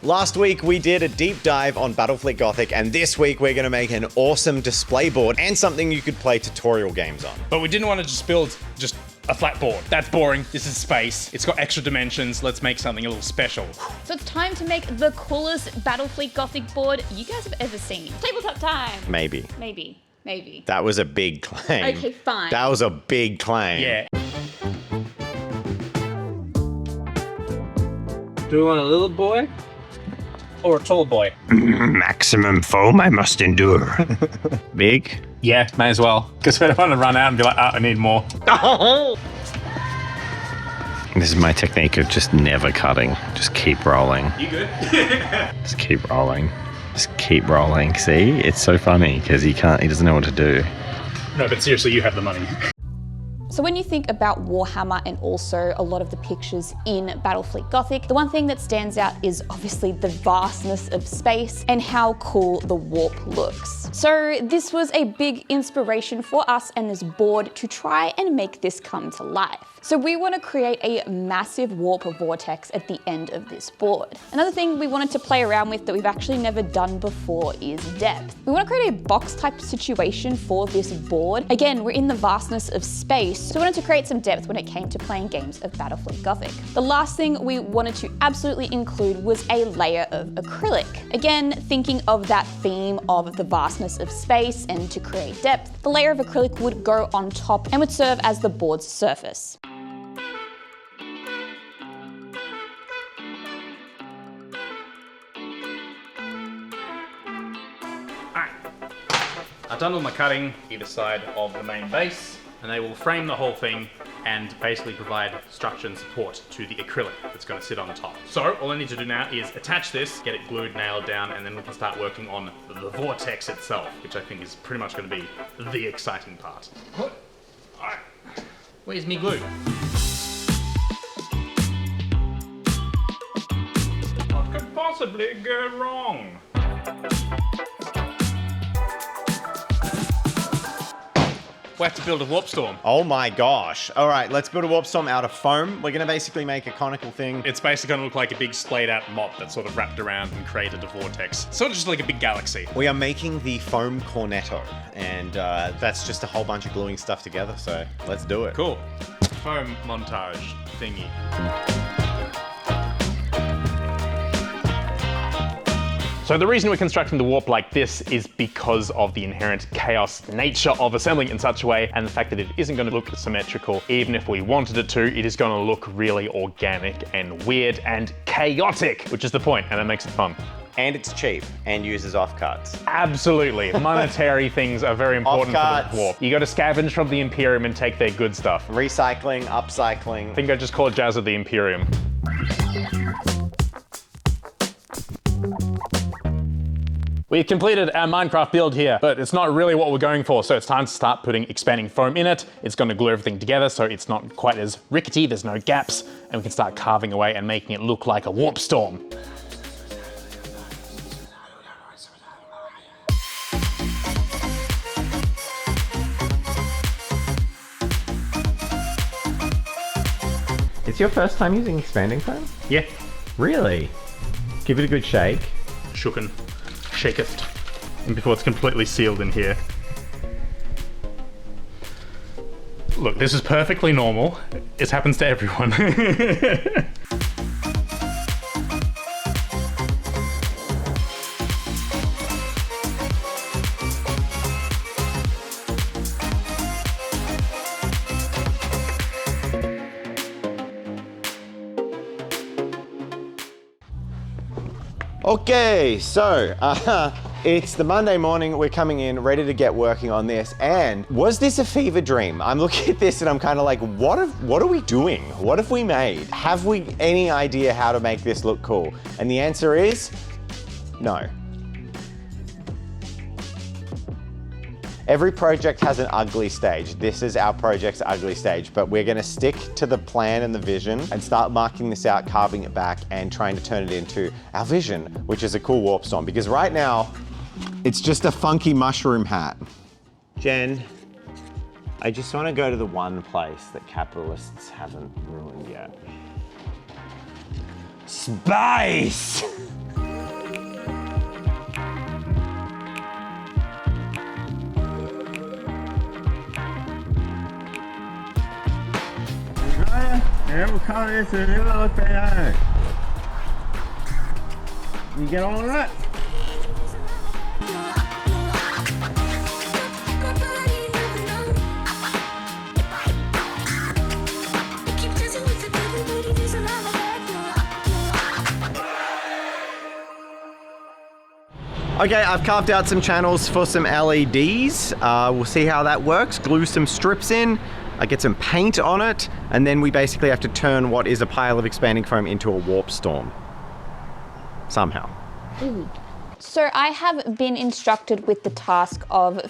Last week we did a deep dive on Battlefleet Gothic, and this week we're gonna make an awesome display board and something you could play tutorial games on. But we didn't want to just build a flat board. That's boring. This is space. It's got extra dimensions. Let's make something a little special. So it's time to make the coolest Battlefleet Gothic board you guys have ever seen. Tabletop time. Maybe. That was a big claim. Okay, fine. That was a big claim. Yeah. Do we want a little boy or a tall boy? Maximum foam I must endure. Big? Yeah, may as well. Because we don't want to run out and be like, I need more. This is my technique of just never cutting. Just keep rolling. You good? Just keep rolling. Just keep rolling. See? It's so funny because he doesn't know what to do. No, but seriously, you have the money. So when you think about Warhammer and also a lot of the pictures in Battlefleet Gothic, the one thing that stands out is obviously the vastness of space and how cool the warp looks. So this was a big inspiration for us and this board to try and make this come to life. So we want to create a massive warp vortex at the end of this board. Another thing we wanted to play around with that we've actually never done before is depth. We want to create a box type situation for this board. Again, we're in the vastness of space, so we wanted to create some depth when it came to playing games of Battlefleet Gothic. The last thing we wanted to absolutely include was a layer of acrylic. Again, thinking of that theme of the vastness of space and to create depth, the layer of acrylic would go on top and would serve as the board's surface. I've done all my cutting either side of the main base, and they will frame the whole thing and basically provide structure and support to the acrylic that's going to sit on top. So all I need to do now is attach this, get it glued, nailed down, and then we can start working on the vortex itself, which I think is pretty much going to be the exciting part. Alright, where's me glue? What could possibly go wrong? We have to build a warp storm. Oh my gosh. All right, let's build a warp storm out of foam. We're gonna basically make a conical thing. It's basically gonna look like a big splayed out mop that's sort of wrapped around and created a vortex. Sort of just like a big galaxy. We are making the foam cornetto, and that's just a whole bunch of gluing stuff together, so let's do it. Cool. Foam montage thingy. So the reason we're constructing the warp like this is because of the inherent chaos nature of assembling in such a way, and the fact that it isn't going to look symmetrical. Even if we wanted it to, it is going to look really organic and weird and chaotic, which is the point, and that makes it fun. And it's cheap and uses offcuts. Absolutely. Monetary things are very important for the warp. You got to scavenge from the Imperium and take their good stuff. Recycling, upcycling. I think I just called Jazza the Imperium. We've completed our Minecraft build here, but it's not really what we're going for, so it's time to start putting expanding foam in it. It's going to glue everything together so it's not quite as rickety, there's no gaps, and we can start carving away and making it look like a warp storm. It's your first time using expanding foam? Yeah. Really? Give it a good shake. Shooken. Shaketh. And before it's completely sealed in here. Look, this is perfectly normal. It happens to everyone. Okay, so it's the Monday morning. We're coming in ready to get working on this. And was this a fever dream? I'm looking at this and I'm kind of like, what are we doing? What have we made? Have we any idea how to make this look cool? And the answer is no. Every project has an ugly stage. This is our project's ugly stage, but we're gonna stick to the plan and the vision and start marking this out, carving it back, and trying to turn it into our vision, which is a cool warp storm. Because right now, it's just a funky mushroom hat. Jen, I just wanna go to the one place that capitalists haven't ruined yet. Space! Never come in, so never look better. You get all that? Okay, I've carved out some channels for some LEDs. We'll see how that works. Glue some strips in, I get some paint on it, and then we basically have to turn what is a pile of expanding foam into a warp storm. Somehow. So I have been instructed with the task of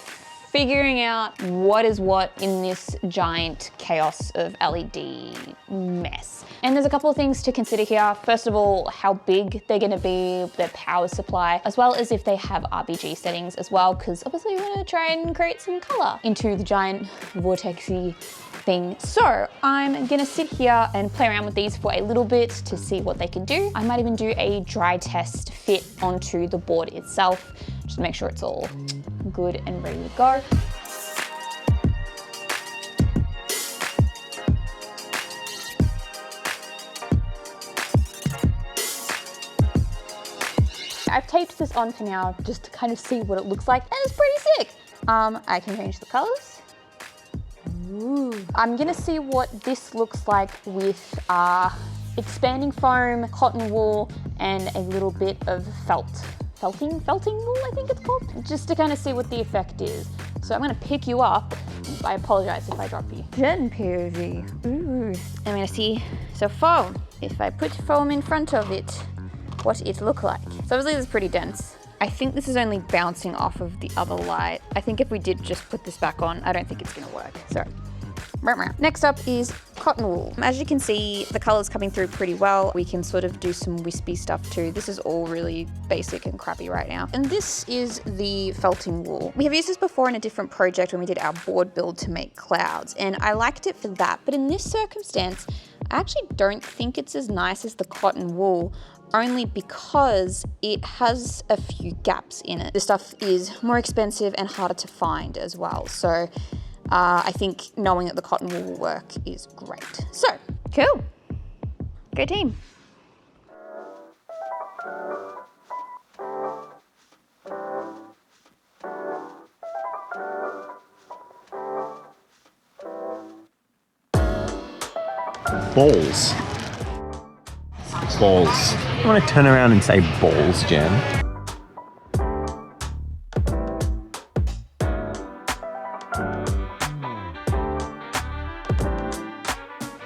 figuring out what is what in this giant chaos of LED mess. And there's a couple of things to consider here. First of all, how big they're gonna be, their power supply, as well as if they have RGB settings as well, because obviously we wanna try and create some color into the giant vortexy thing. So I'm gonna sit here and play around with these for a little bit to see what they can do. I might even do a dry test fit onto the board itself, just to make sure it's all good and ready to go. I've taped this on for now just to kind of see what it looks like, and it's pretty sick. I can change the colors. Ooh. I'm gonna see what this looks like with expanding foam, cotton wool, and a little bit of felting wool, I think it's called, just to kind of see what the effect is. So I'm gonna pick you up. I apologize if I drop you. Jen POV. Ooh. I'm gonna see, so foam, if I put foam in front of it, what it look like. So obviously this is pretty dense. I think this is only bouncing off of the other light. I think if we did just put this back on, I don't think it's gonna work. So, next up is cotton wool. As you can see, the color's coming through pretty well. We can sort of do some wispy stuff too. This is all really basic and crappy right now. And this is the felting wool. We have used this before in a different project when we did our board build to make clouds, and I liked it for that. But in this circumstance, I actually don't think it's as nice as the cotton wool, only because it has a few gaps in it. This stuff is more expensive and harder to find as well. So I think knowing that the cotton wool will work is great. So, cool. Go team. Balls. Balls. I want to turn around and say balls, Jen.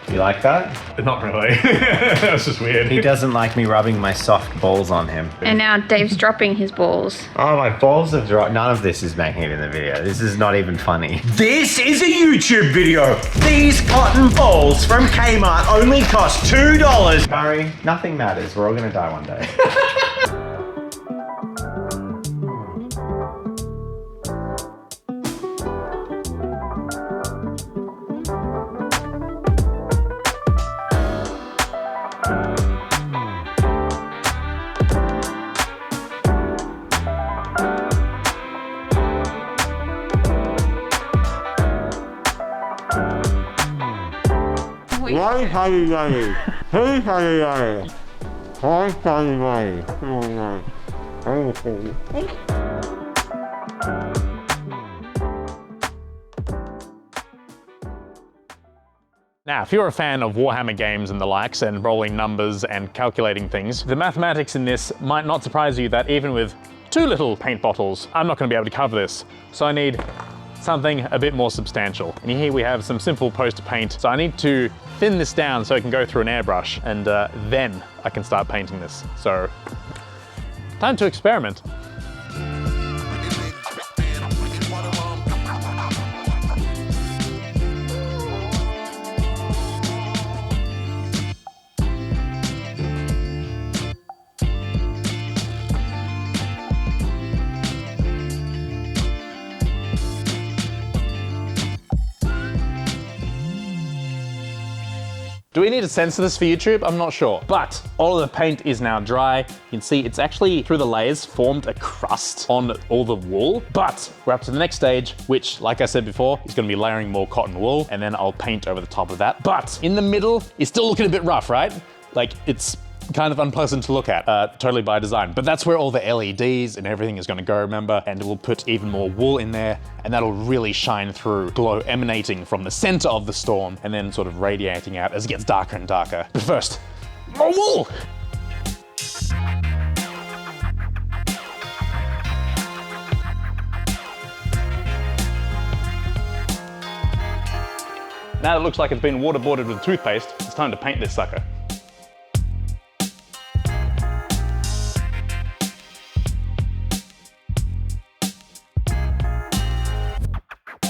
You like that? Not really. That was just weird. He doesn't like me rubbing my soft balls on him. And now Dave's dropping his balls. Oh, my balls have dropped. None of this is making it in the video. This is not even funny. This is a YouTube video. These cotton balls from Kmart only cost $2. Murray, nothing matters. We're all gonna die one day. Now, if you're a fan of Warhammer games and the likes and rolling numbers and calculating things, the mathematics in this might not surprise you that even with 2 little paint bottles, I'm not going to be able to cover this. So I need something a bit more substantial. And here we have some simple poster paint. So I need to thin this down so it can go through an airbrush, and then I can start painting this. So, time to experiment. Do we need to censor this for YouTube? I'm not sure. But all of the paint is now dry. You can see it's actually, through the layers, formed a crust on all the wool. But we're up to the next stage, which, like I said before, is gonna be layering more cotton wool, and then I'll paint over the top of that. But in the middle, it's still looking a bit rough, right? Like, it's kind of unpleasant to look at, totally by design. But that's where all the LEDs and everything is gonna go, remember? And we'll put even more wool in there, and that'll really shine through, glow emanating from the center of the storm, and then sort of radiating out as it gets darker and darker. But first, more wool! Now that it looks like it's been waterboarded with toothpaste, it's time to paint this sucker.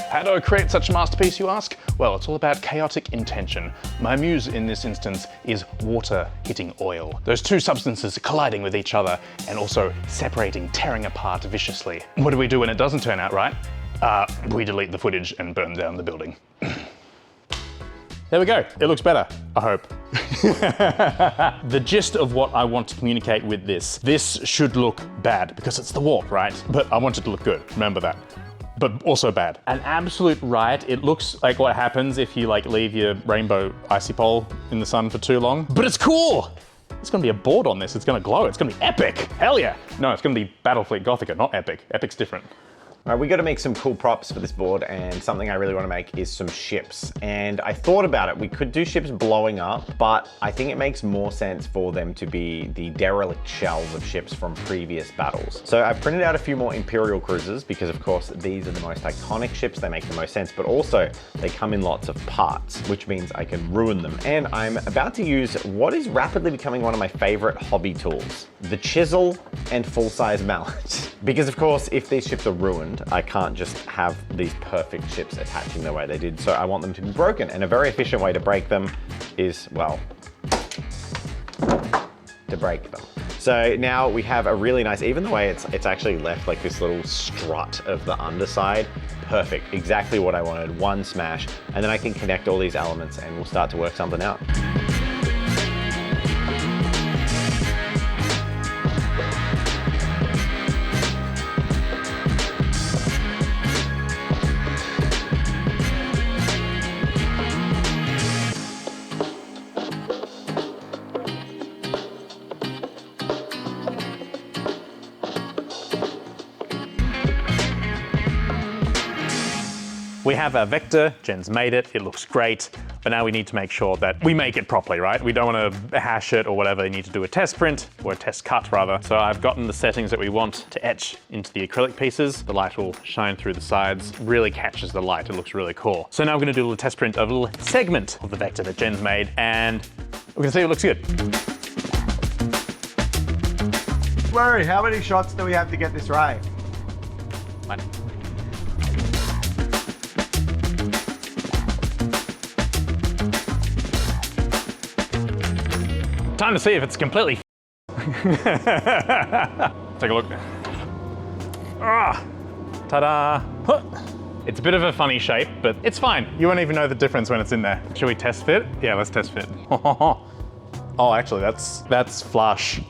How do I create such a masterpiece, you ask? Well, it's all about chaotic intention. My muse in this instance is water hitting oil. Those two substances colliding with each other and also separating, tearing apart viciously. What do we do when it doesn't turn out right? We delete the footage and burn down the building. There we go, it looks better, I hope. The gist of what I want to communicate with this should look bad because it's the warp, right? But I want it to look good, remember that. But also bad. An absolute riot. It looks like what happens if you like leave your rainbow icy pole in the sun for too long. But it's cool! There's gonna be a board on this, it's gonna glow, it's gonna be epic! Hell yeah! No, it's gonna be Battlefleet Gothica, not epic. Epic's different. All right, we got to make some cool props for this board, and something I really want to make is some ships. And I thought about it, we could do ships blowing up, but I think it makes more sense for them to be the derelict shells of ships from previous battles. So I printed out a few more Imperial cruisers because of course these are the most iconic ships, they make the most sense, but also they come in lots of parts, which means I can ruin them. And I'm about to use what is rapidly becoming one of my favorite hobby tools, the chisel and full-size mallet. Because of course, if these ships are ruined, I can't just have these perfect ships attaching the way they did, so I want them to be broken. And a very efficient way to break them is, well, to break them. So now we have a really nice, even the way it's actually left like this little strut of the underside, perfect, exactly what I wanted, one smash. And then I can connect all these elements and we'll start to work something out. We have our vector, Jen's made it looks great, but now we need to make sure that we make it properly, right? We don't want to hash it or whatever, you need to do a test print, or a test cut rather. So I've gotten the settings that we want to etch into the acrylic pieces. The light will shine through the sides, really catches the light, it looks really cool. So now we're gonna do a little test print of a little segment of the vector that Jen's made, and we're gonna see if it looks good. Worry, how many shots do we have to get this right? One. Time to see if it's completely Take a look. Ah, ta-da! Huh. It's a bit of a funny shape, but it's fine. You won't even know the difference when it's in there. Should we test fit? Yeah, let's test fit. Oh, actually, that's flush.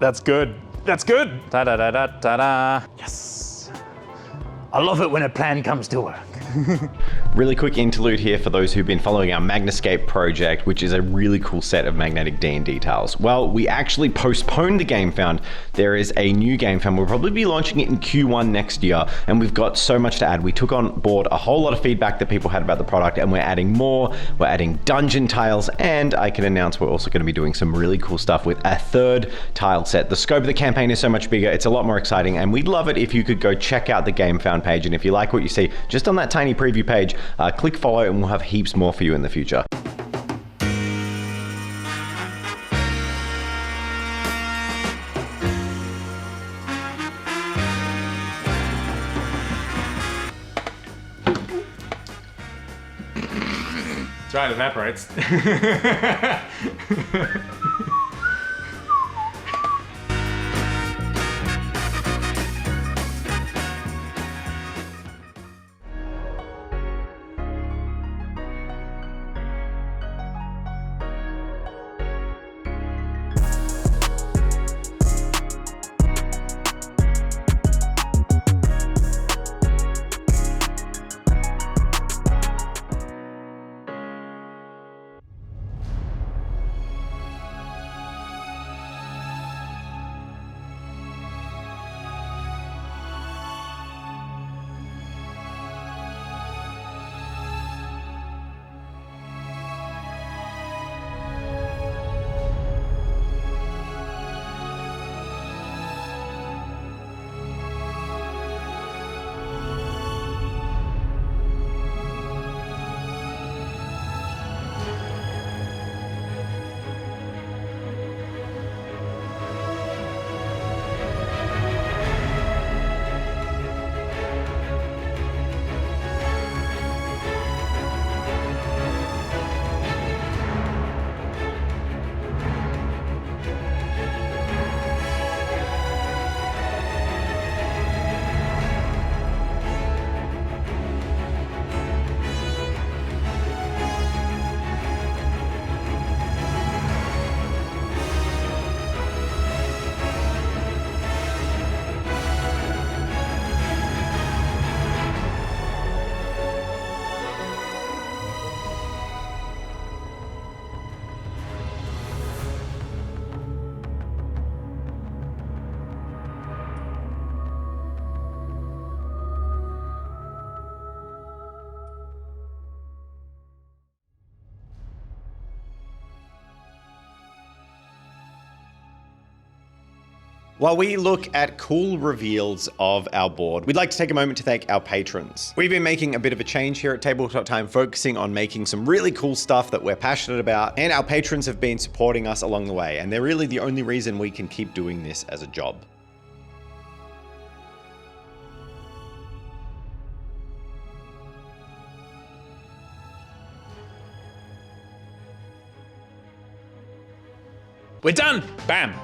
That's good. That's good. Ta-da-da-da-da-da. Yes. I love it when a plan comes to work. Really quick interlude here for those who've been following our Magniscape project, which is a really cool set of magnetic D&D tiles. Well, we actually postponed the game found. There is a new game found. We'll probably be launching it in Q1 next year, and we've got so much to add. We took on board a whole lot of feedback that people had about the product, and we're adding more. We're adding dungeon tiles, and I can announce we're also going to be doing some really cool stuff with a third tile set. The scope of the campaign is so much bigger. It's a lot more exciting, and we'd love it if you could go check out the game found page. And if you like what you see, just on that tiny preview page, click follow and we'll have heaps more for you in the future. That's right, it evaporates. While we look at cool reveals of our board, we'd like to take a moment to thank our patrons. We've been making a bit of a change here at Tabletop Time, focusing on making some really cool stuff that we're passionate about, and our patrons have been supporting us along the way, and they're really the only reason we can keep doing this as a job. We're done! Bam!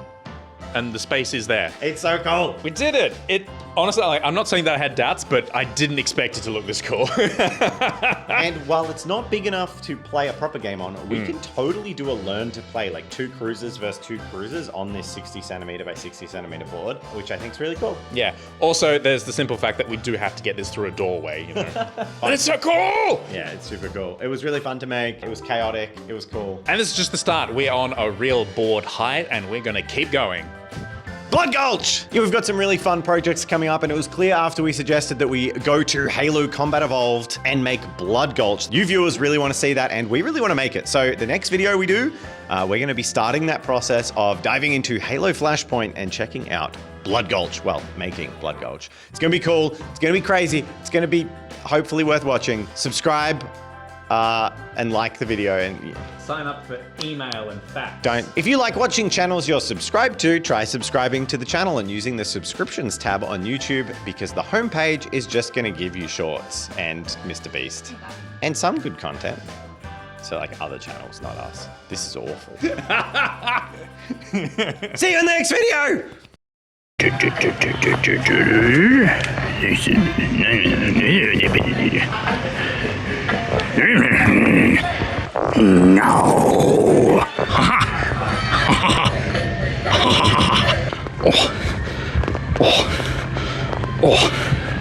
And the space is there. It's so cool. We did it! It honestly, like, I'm not saying that I had doubts, but I didn't expect it to look this cool. And while it's not big enough to play a proper game on, we can totally do a learn to play, like 2 cruisers versus 2 cruisers on this 60 centimeter by 60 centimeter board, which I think is really cool. Yeah. Also, there's the simple fact that we do have to get this through a doorway, you know. But it's so cool! Yeah, it's super cool. It was really fun to make. It was chaotic. It was cool. And this is just the start. We're on a real board height, and we're gonna keep going. Blood Gulch! Yeah, we've got some really fun projects coming up, and it was clear after we suggested that we go to Halo Combat Evolved and make Blood Gulch. You viewers really want to see that, and we really want to make it. So the next video we do, we're going to be starting that process of diving into Halo Flashpoint and checking out Blood Gulch. Well, making Blood Gulch. It's going to be cool. It's going to be crazy. It's going to be hopefully worth watching. Subscribe and like the video, and yeah. Sign up for email and fax. If you like watching channels you're subscribed to, try subscribing to the channel and using the subscriptions tab on YouTube, because the homepage is just going to give you shorts and Mr. Beast and some good content. So like other channels, not us. This is awful. See you in the next video! No.